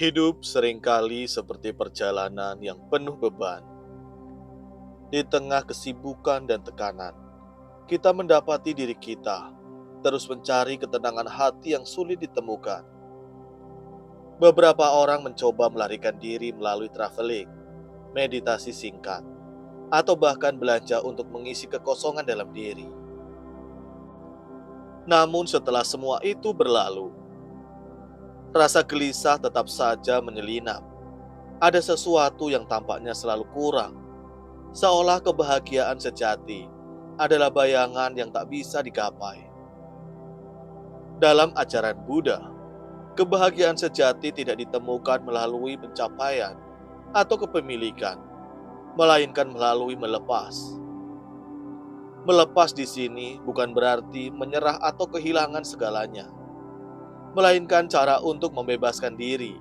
Hidup seringkali seperti perjalanan yang penuh beban. Di tengah kesibukan dan tekanan, kita mendapati diri kita terus mencari ketenangan hati yang sulit ditemukan. Beberapa orang mencoba melarikan diri melalui traveling, meditasi singkat, atau bahkan belanja untuk mengisi kekosongan dalam diri. Namun setelah semua itu berlalu, rasa gelisah tetap saja menyelinap. Ada sesuatu yang tampaknya selalu kurang. Seolah kebahagiaan sejati adalah bayangan yang tak bisa digapai. Dalam ajaran Buddha, kebahagiaan sejati tidak ditemukan melalui pencapaian atau kepemilikan, melainkan melalui melepas. Melepas di sini bukan berarti menyerah atau kehilangan segalanya, melainkan cara untuk membebaskan diri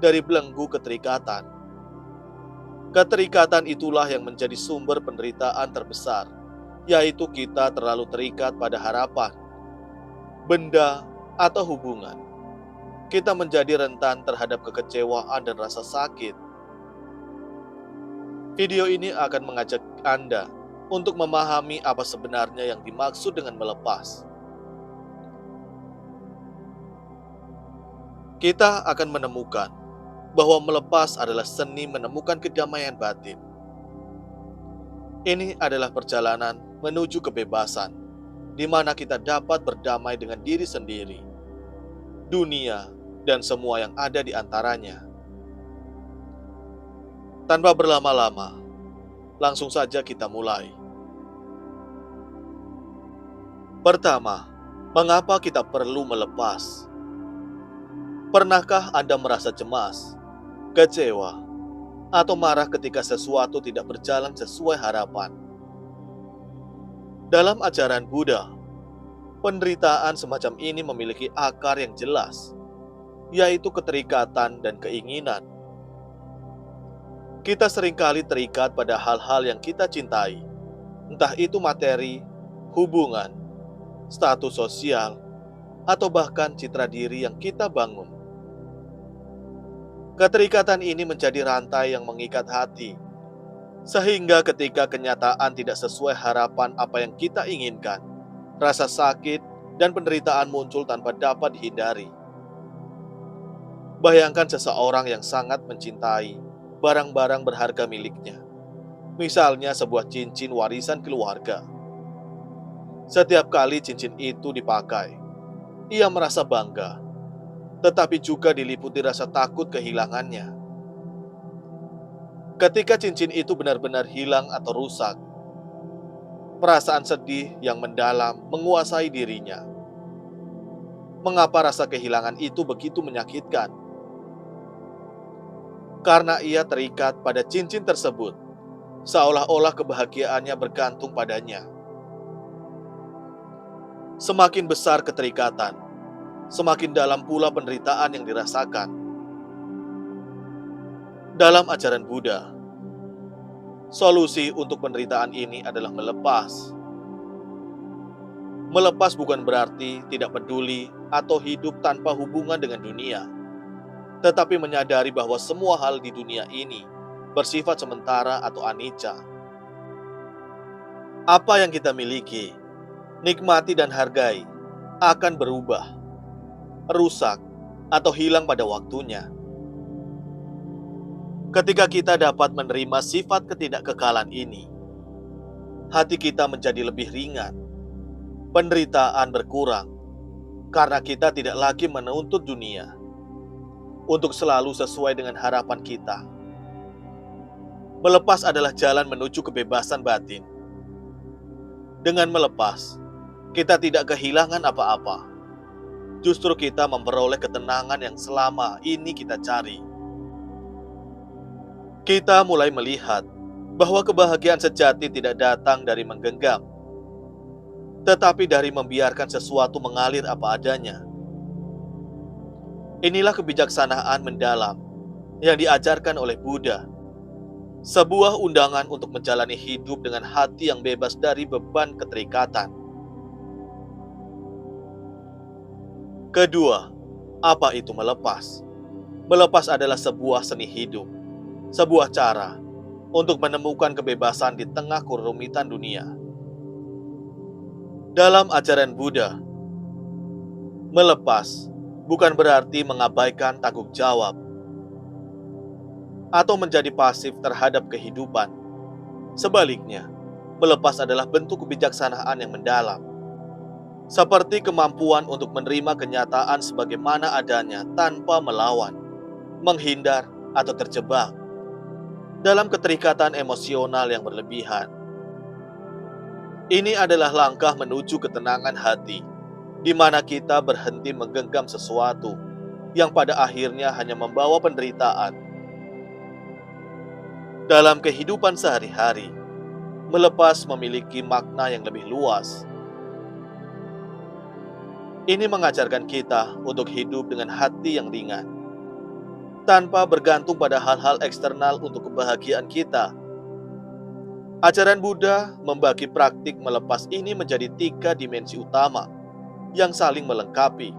dari belenggu keterikatan. Keterikatan itulah yang menjadi sumber penderitaan terbesar, yaitu kita terlalu terikat pada harapan, benda, atau hubungan. Kita menjadi rentan terhadap kekecewaan dan rasa sakit. Video ini akan mengajak Anda untuk memahami apa sebenarnya yang dimaksud dengan melepas. Kita akan menemukan bahwa melepas adalah seni menemukan kedamaian batin. Ini adalah perjalanan menuju kebebasan, di mana kita dapat berdamai dengan diri sendiri, dunia, dan semua yang ada di antaranya. Tanpa berlama-lama, langsung saja kita mulai. Pertama, mengapa kita perlu melepas? Pernahkah Anda merasa cemas, kecewa, atau marah ketika sesuatu tidak berjalan sesuai harapan? Dalam ajaran Buddha, penderitaan semacam ini memiliki akar yang jelas, yaitu keterikatan dan keinginan. Kita seringkali terikat pada hal-hal yang kita cintai, entah itu materi, hubungan, status sosial, atau bahkan citra diri yang kita bangun. Keterikatan ini menjadi rantai yang mengikat hati, sehingga ketika kenyataan tidak sesuai harapan apa yang kita inginkan, rasa sakit dan penderitaan muncul tanpa dapat dihindari. Bayangkan seseorang yang sangat mencintai barang-barang berharga miliknya, misalnya sebuah cincin warisan keluarga. Setiap kali cincin itu dipakai, ia merasa bangga, tetapi juga diliputi rasa takut kehilangannya. Ketika cincin itu benar-benar hilang atau rusak, perasaan sedih yang mendalam menguasai dirinya. Mengapa rasa kehilangan itu begitu menyakitkan? Karena ia terikat pada cincin tersebut, seolah-olah kebahagiaannya bergantung padanya. Semakin besar keterikatan, semakin dalam pula penderitaan yang dirasakan. Dalam ajaran Buddha, solusi untuk penderitaan ini adalah melepas. Melepas bukan berarti tidak peduli atau hidup tanpa hubungan dengan dunia, tetapi menyadari bahwa semua hal di dunia ini bersifat sementara atau anicca. Apa yang kita miliki, nikmati dan hargai akan berubah, rusak, atau hilang pada waktunya. Ketika kita dapat menerima sifat ketidakkekalan ini, hati kita menjadi lebih ringan, penderitaan berkurang, karena kita tidak lagi menuntut dunia untuk selalu sesuai dengan harapan kita. Melepas adalah jalan menuju kebebasan batin. Dengan melepas, kita tidak kehilangan apa-apa. Justru kita memperoleh ketenangan yang selama ini kita cari. Kita mulai melihat bahwa kebahagiaan sejati tidak datang dari menggenggam, tetapi dari membiarkan sesuatu mengalir apa adanya. Inilah kebijaksanaan mendalam yang diajarkan oleh Buddha, sebuah undangan untuk menjalani hidup dengan hati yang bebas dari beban keterikatan. Kedua, apa itu melepas? Melepas adalah sebuah seni hidup, sebuah cara untuk menemukan kebebasan di tengah kerumitan dunia. Dalam ajaran Buddha, melepas bukan berarti mengabaikan tanggung jawab atau menjadi pasif terhadap kehidupan. Sebaliknya, melepas adalah bentuk kebijaksanaan yang mendalam, seperti kemampuan untuk menerima kenyataan sebagaimana adanya tanpa melawan, menghindar, atau terjebak dalam keterikatan emosional yang berlebihan. Ini adalah langkah menuju ketenangan hati, di mana kita berhenti menggenggam sesuatu yang pada akhirnya hanya membawa penderitaan. Dalam kehidupan sehari-hari, melepas memiliki makna yang lebih luas. Ini mengajarkan kita untuk hidup dengan hati yang ringan, tanpa bergantung pada hal-hal eksternal untuk kebahagiaan kita. Ajaran Buddha membagi praktik melepas ini menjadi 3 dimensi utama yang saling melengkapi.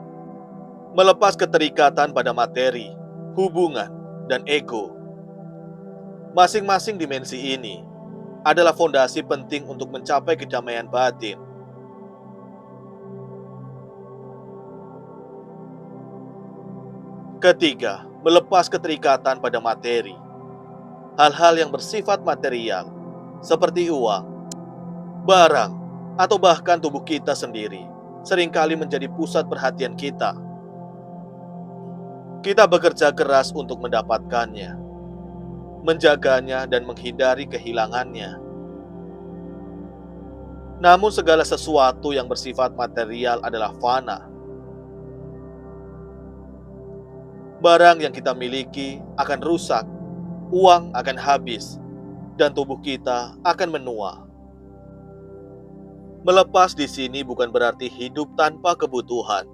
Melepas keterikatan pada materi, hubungan, dan ego. Masing-masing dimensi ini adalah fondasi penting untuk mencapai kedamaian batin. Ketiga, melepas keterikatan pada materi. Hal-hal yang bersifat material, seperti uang, barang, atau bahkan tubuh kita sendiri, seringkali menjadi pusat perhatian kita. Kita bekerja keras untuk mendapatkannya, menjaganya, dan menghindari kehilangannya. Namun segala sesuatu yang bersifat material adalah fana. Barang yang kita miliki akan rusak, uang akan habis, dan tubuh kita akan menua. Melepas di sini bukan berarti hidup tanpa kebutuhan,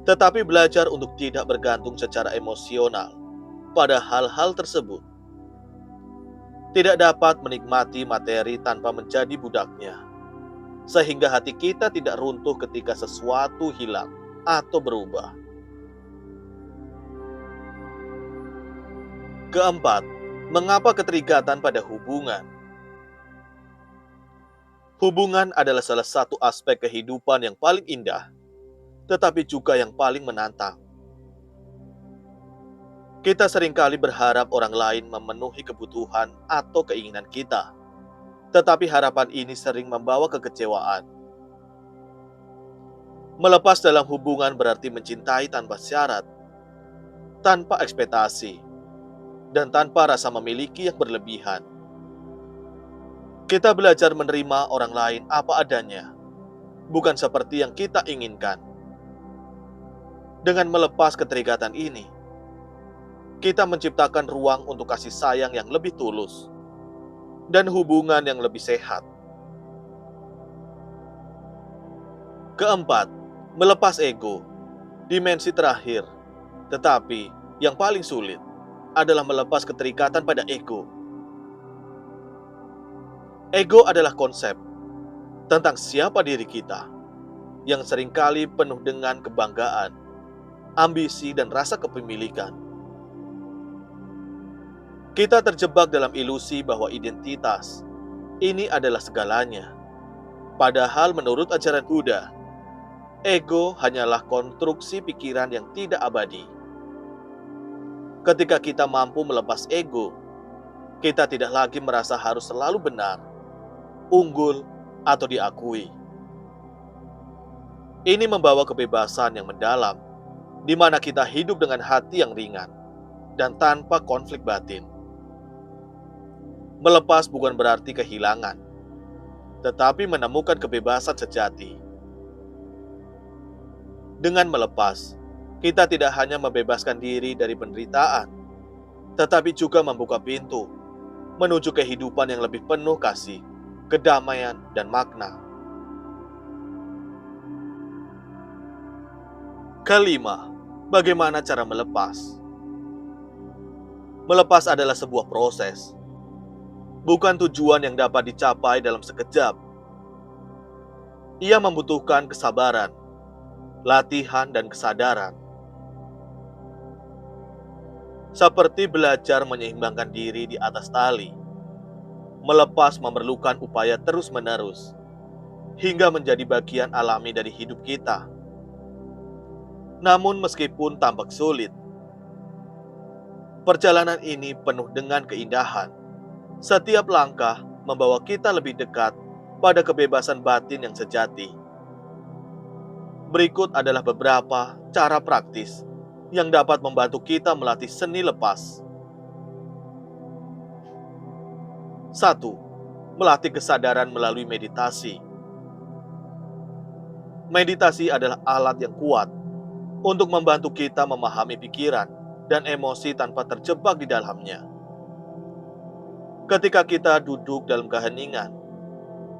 tetapi belajar untuk tidak bergantung secara emosional pada hal-hal tersebut. Tidak dapat menikmati materi tanpa menjadi budaknya, sehingga hati kita tidak runtuh ketika sesuatu hilang atau berubah. Keempat, mengapa keterikatan pada hubungan? Hubungan adalah salah satu aspek kehidupan yang paling indah, tetapi juga yang paling menantang. Kita seringkali berharap orang lain memenuhi kebutuhan atau keinginan kita, tetapi harapan ini sering membawa kekecewaan. Melepas dalam hubungan berarti mencintai tanpa syarat, tanpa ekspektasi, dan tanpa rasa memiliki yang berlebihan. Kita belajar menerima orang lain apa adanya, bukan seperti yang kita inginkan. Dengan melepas keterikatan ini, kita menciptakan ruang untuk kasih sayang yang lebih tulus dan hubungan yang lebih sehat. Keempat, melepas ego. Dimensi terakhir, tetapi yang paling sulit, adalah melepas keterikatan pada ego. Ego adalah konsep tentang siapa diri kita yang seringkali penuh dengan kebanggaan, ambisi, dan rasa kepemilikan. Kita terjebak dalam ilusi bahwa identitas ini adalah segalanya. Padahal menurut ajaran Buddha, ego hanyalah konstruksi pikiran yang tidak abadi. Ketika kita mampu melepas ego, kita tidak lagi merasa harus selalu benar, unggul, atau diakui. Ini membawa kebebasan yang mendalam, di mana kita hidup dengan hati yang ringan dan tanpa konflik batin. Melepas bukan berarti kehilangan, tetapi menemukan kebebasan sejati. Dengan melepas, kita tidak hanya membebaskan diri dari penderitaan, tetapi juga membuka pintu menuju kehidupan yang lebih penuh kasih, kedamaian, dan makna. Kelima, bagaimana cara melepas? Melepas adalah sebuah proses, bukan tujuan yang dapat dicapai dalam sekejap. Ia membutuhkan kesabaran, latihan, dan kesadaran. Seperti belajar menyeimbangkan diri di atas tali. Melepas memerlukan upaya terus-menerus, hingga menjadi bagian alami dari hidup kita. Namun meskipun tampak sulit, perjalanan ini penuh dengan keindahan. Setiap langkah membawa kita lebih dekat pada kebebasan batin yang sejati. Berikut adalah beberapa cara praktis yang dapat membantu kita melatih seni lepas. 1. Melatih kesadaran melalui meditasi. Meditasi adalah alat yang kuat untuk membantu kita memahami pikiran dan emosi tanpa terjebak di dalamnya. Ketika kita duduk dalam keheningan,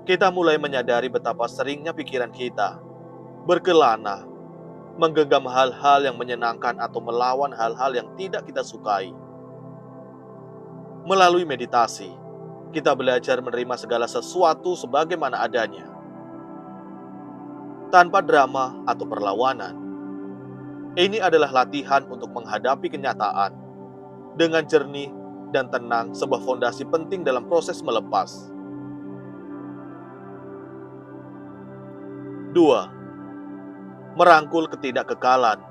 kita mulai menyadari betapa seringnya pikiran kita berkelana, menggenggam hal-hal yang menyenangkan atau melawan hal-hal yang tidak kita sukai. Melalui meditasi, kita belajar menerima segala sesuatu sebagaimana adanya, tanpa drama atau perlawanan. Ini adalah latihan untuk menghadapi kenyataan dengan jernih dan tenang, sebuah fondasi penting dalam proses melepas. 2. Merangkul ketidakkekalan.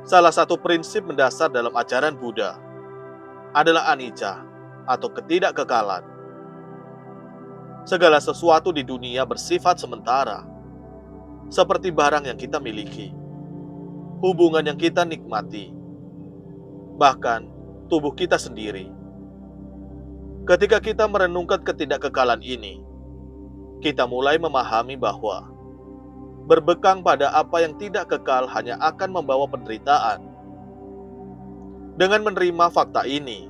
Salah satu prinsip mendasar dalam ajaran Buddha adalah anicca atau ketidakkekalan. Segala sesuatu di dunia bersifat sementara, seperti barang yang kita miliki, hubungan yang kita nikmati, bahkan tubuh kita sendiri. Ketika kita merenungkan ketidakkekalan ini, kita mulai memahami bahwa berbekang pada apa yang tidak kekal hanya akan membawa penderitaan. Dengan menerima fakta ini,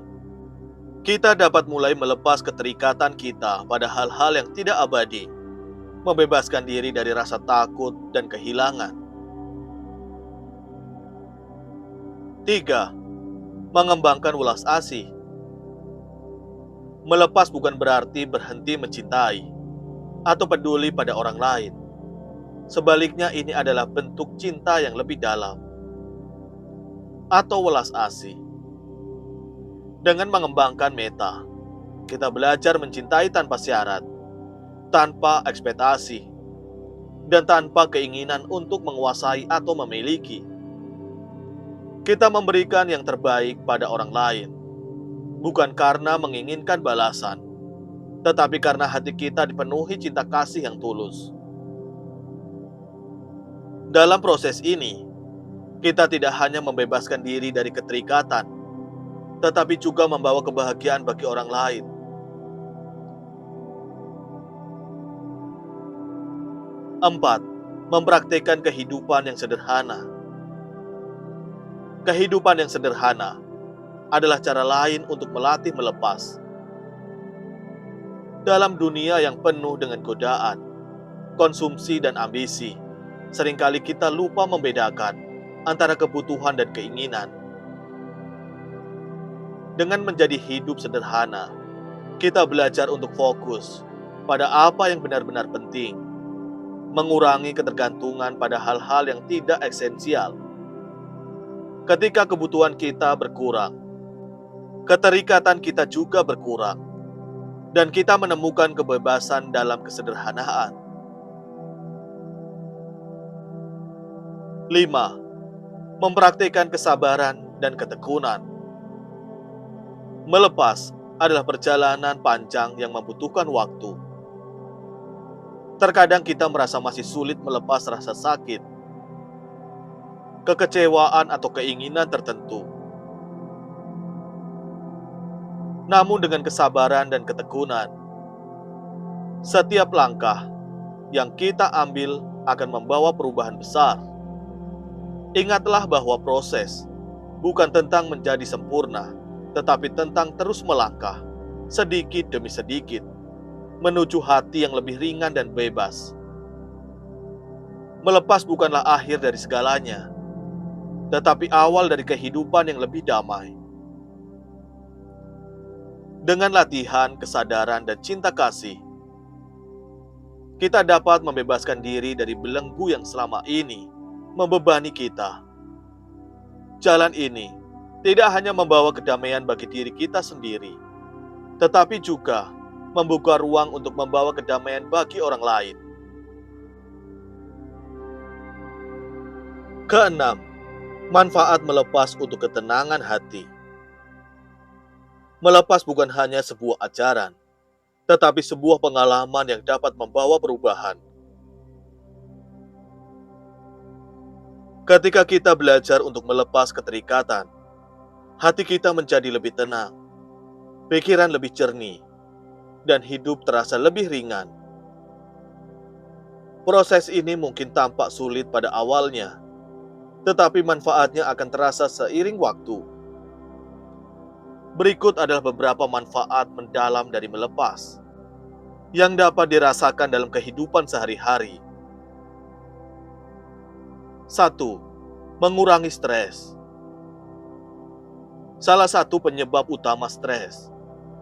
kita dapat mulai melepas keterikatan kita pada hal-hal yang tidak abadi, membebaskan diri dari rasa takut dan kehilangan. 3. Mengembangkan welas asih. Melepas bukan berarti berhenti mencintai atau peduli pada orang lain. Sebaliknya, ini adalah bentuk cinta yang lebih dalam atau welas asih. Dengan mengembangkan metta, kita belajar mencintai tanpa syarat, tanpa ekspektasi, dan tanpa keinginan untuk menguasai atau memiliki. Kita memberikan yang terbaik pada orang lain, bukan karena menginginkan balasan, tetapi karena hati kita dipenuhi cinta kasih yang tulus. Dalam proses ini, kita tidak hanya membebaskan diri dari keterikatan, tetapi juga membawa kebahagiaan bagi orang lain. 4. Mempraktikkan kehidupan yang sederhana. Kehidupan yang sederhana adalah cara lain untuk melatih melepas. Dalam dunia yang penuh dengan godaan, konsumsi, dan ambisi, seringkali kita lupa membedakan antara kebutuhan dan keinginan. Dengan menjadi hidup sederhana, kita belajar untuk fokus pada apa yang benar-benar penting, mengurangi ketergantungan pada hal-hal yang tidak esensial. Ketika kebutuhan kita berkurang, keterikatan kita juga berkurang, dan kita menemukan kebebasan dalam kesederhanaan. 5. Mempraktikkan kesabaran dan ketekunan. Melepas adalah perjalanan panjang yang membutuhkan waktu. Terkadang kita merasa masih sulit melepas rasa sakit, kekecewaan, atau keinginan tertentu. Namun dengan kesabaran dan ketekunan, setiap langkah yang kita ambil akan membawa perubahan besar. Ingatlah bahwa proses bukan tentang menjadi sempurna, tetapi tentang terus melangkah, sedikit demi sedikit, menuju hati yang lebih ringan dan bebas. Melepas bukanlah akhir dari segalanya, tetapi awal dari kehidupan yang lebih damai. Dengan latihan, kesadaran, dan cinta kasih, kita dapat membebaskan diri dari belenggu yang selama ini membebani kita. Jalan ini tidak hanya membawa kedamaian bagi diri kita sendiri, tetapi juga membuka ruang untuk membawa kedamaian bagi orang lain. Keenam, manfaat melepas untuk ketenangan hati. Melepas bukan hanya sebuah ajaran, tetapi sebuah pengalaman yang dapat membawa perubahan. Ketika kita belajar untuk melepas keterikatan, hati kita menjadi lebih tenang, pikiran lebih jernih, dan hidup terasa lebih ringan. Proses ini mungkin tampak sulit pada awalnya, tetapi manfaatnya akan terasa seiring waktu. Berikut adalah beberapa manfaat mendalam dari melepas yang dapat dirasakan dalam kehidupan sehari-hari. 1. Mengurangi stres. Salah satu penyebab utama stres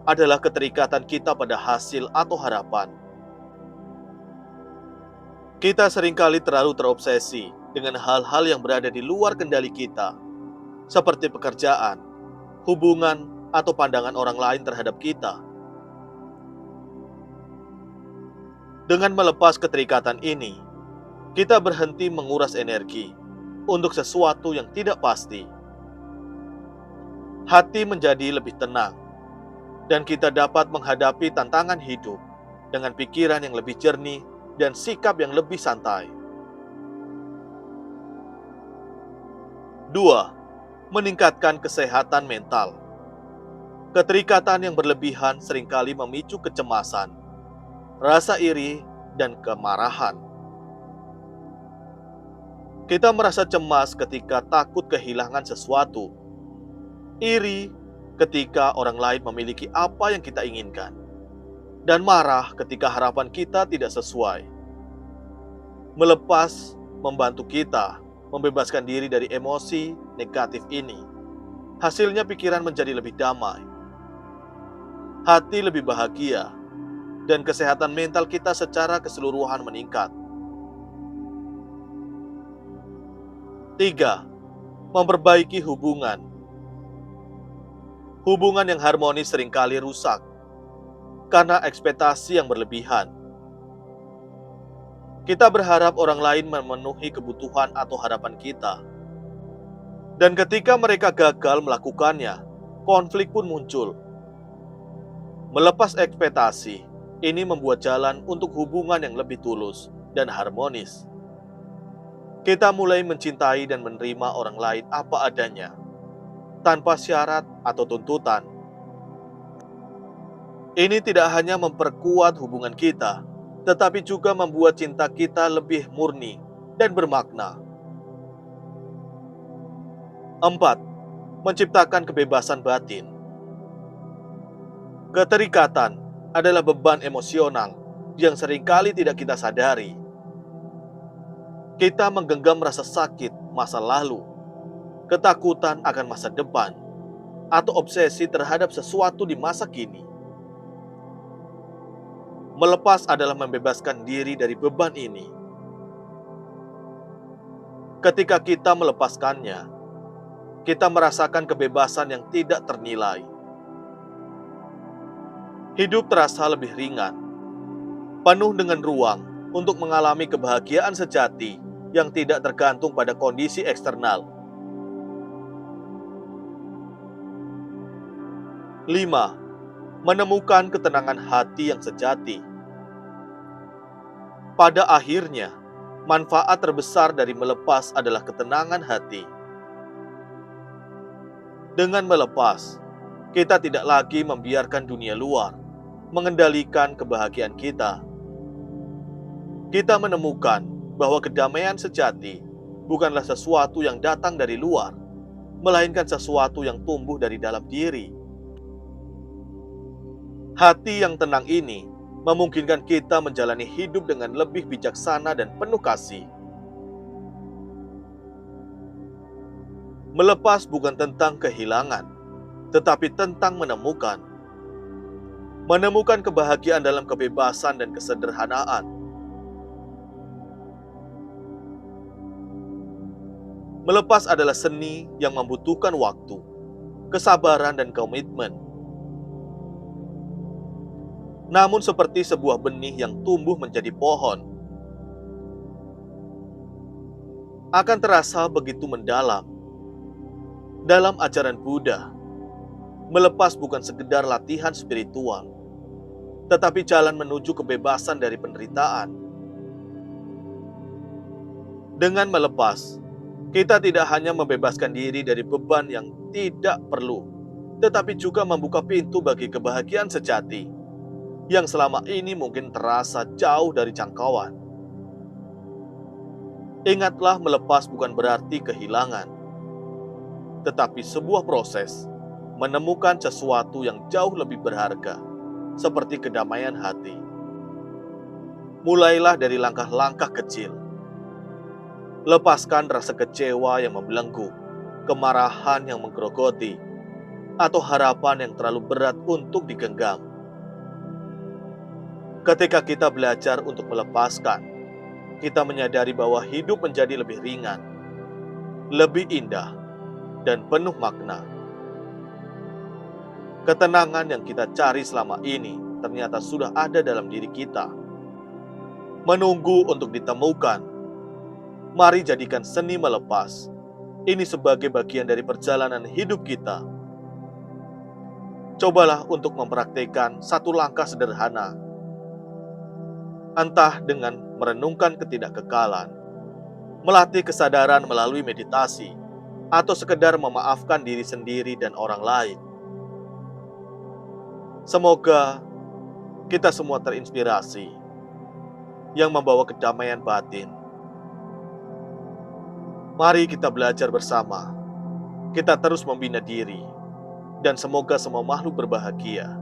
adalah keterikatan kita pada hasil atau harapan. Kita seringkali terlalu terobsesi dengan hal-hal yang berada di luar kendali kita, seperti pekerjaan, hubungan, atau pandangan orang lain terhadap kita. Dengan melepas keterikatan ini, kita berhenti menguras energi untuk sesuatu yang tidak pasti. Hati menjadi lebih tenang, dan kita dapat menghadapi tantangan hidup dengan pikiran yang lebih jernih dan sikap yang lebih santai. 2. Meningkatkan kesehatan mental. Keterikatan yang berlebihan seringkali memicu kecemasan, rasa iri, dan kemarahan. Kita merasa cemas ketika takut kehilangan sesuatu, iri ketika orang lain memiliki apa yang kita inginkan, dan marah ketika harapan kita tidak sesuai. Melepas membantu kita membebaskan diri dari emosi negatif ini. Hasilnya pikiran menjadi lebih damai, hati lebih bahagia, dan kesehatan mental kita secara keseluruhan meningkat. 3. Memperbaiki hubungan. Hubungan yang harmonis seringkali rusak karena ekspektasi yang berlebihan. Kita berharap orang lain memenuhi kebutuhan atau harapan kita. Dan ketika mereka gagal melakukannya, konflik pun muncul. Melepas ekspektasi, ini membuat jalan untuk hubungan yang lebih tulus dan harmonis. Kita mulai mencintai dan menerima orang lain apa adanya, tanpa syarat atau tuntutan. Ini tidak hanya memperkuat hubungan kita, tetapi juga membuat cinta kita lebih murni dan bermakna. 4. Menciptakan kebebasan batin. Keterikatan adalah beban emosional yang seringkali tidak kita sadari. Kita menggenggam rasa sakit masa lalu, ketakutan akan masa depan, atau obsesi terhadap sesuatu di masa kini. Melepas adalah membebaskan diri dari beban ini. Ketika kita melepaskannya, kita merasakan kebebasan yang tidak ternilai. Hidup terasa lebih ringan, penuh dengan ruang untuk mengalami kebahagiaan sejati yang tidak tergantung pada kondisi eksternal. 5. Menemukan ketenangan hati yang sejati. Pada akhirnya, manfaat terbesar dari melepas adalah ketenangan hati. Dengan melepas, kita tidak lagi membiarkan dunia luar mengendalikan kebahagiaan kita. Kita menemukan bahwa kedamaian sejati bukanlah sesuatu yang datang dari luar, melainkan sesuatu yang tumbuh dari dalam diri. Hati yang tenang ini memungkinkan kita menjalani hidup dengan lebih bijaksana dan penuh kasih. Melepas bukan tentang kehilangan, tetapi tentang menemukan. Menemukan kebahagiaan dalam kebebasan dan kesederhanaan. Melepas adalah seni yang membutuhkan waktu, kesabaran, dan komitmen. Namun seperti sebuah benih yang tumbuh menjadi pohon, akan terasa begitu mendalam. Dalam ajaran Buddha, melepas bukan sekedar latihan spiritual, tetapi jalan menuju kebebasan dari penderitaan. Dengan melepas, kita tidak hanya membebaskan diri dari beban yang tidak perlu, tetapi juga membuka pintu bagi kebahagiaan sejati yang selama ini mungkin terasa jauh dari jangkauan. Ingatlah, melepas bukan berarti kehilangan, tetapi sebuah proses menemukan sesuatu yang jauh lebih berharga, seperti kedamaian hati. Mulailah dari langkah-langkah kecil. Lepaskan rasa kecewa yang membelenggu, kemarahan yang menggerogoti, atau harapan yang terlalu berat untuk digenggam. Ketika kita belajar untuk melepaskan, kita menyadari bahwa hidup menjadi lebih ringan, lebih indah, dan penuh makna. Ketenangan yang kita cari selama ini ternyata sudah ada dalam diri kita, menunggu untuk ditemukan. Mari jadikan seni melepas ini sebagai bagian dari perjalanan hidup kita. Cobalah untuk mempraktikkan satu langkah sederhana, entah dengan merenungkan ketidakkekalan, melatih kesadaran melalui meditasi, atau sekedar memaafkan diri sendiri dan orang lain. Semoga kita semua terinspirasi yang membawa kedamaian batin. Mari kita belajar bersama. Kita terus membina diri, dan semoga semua makhluk berbahagia.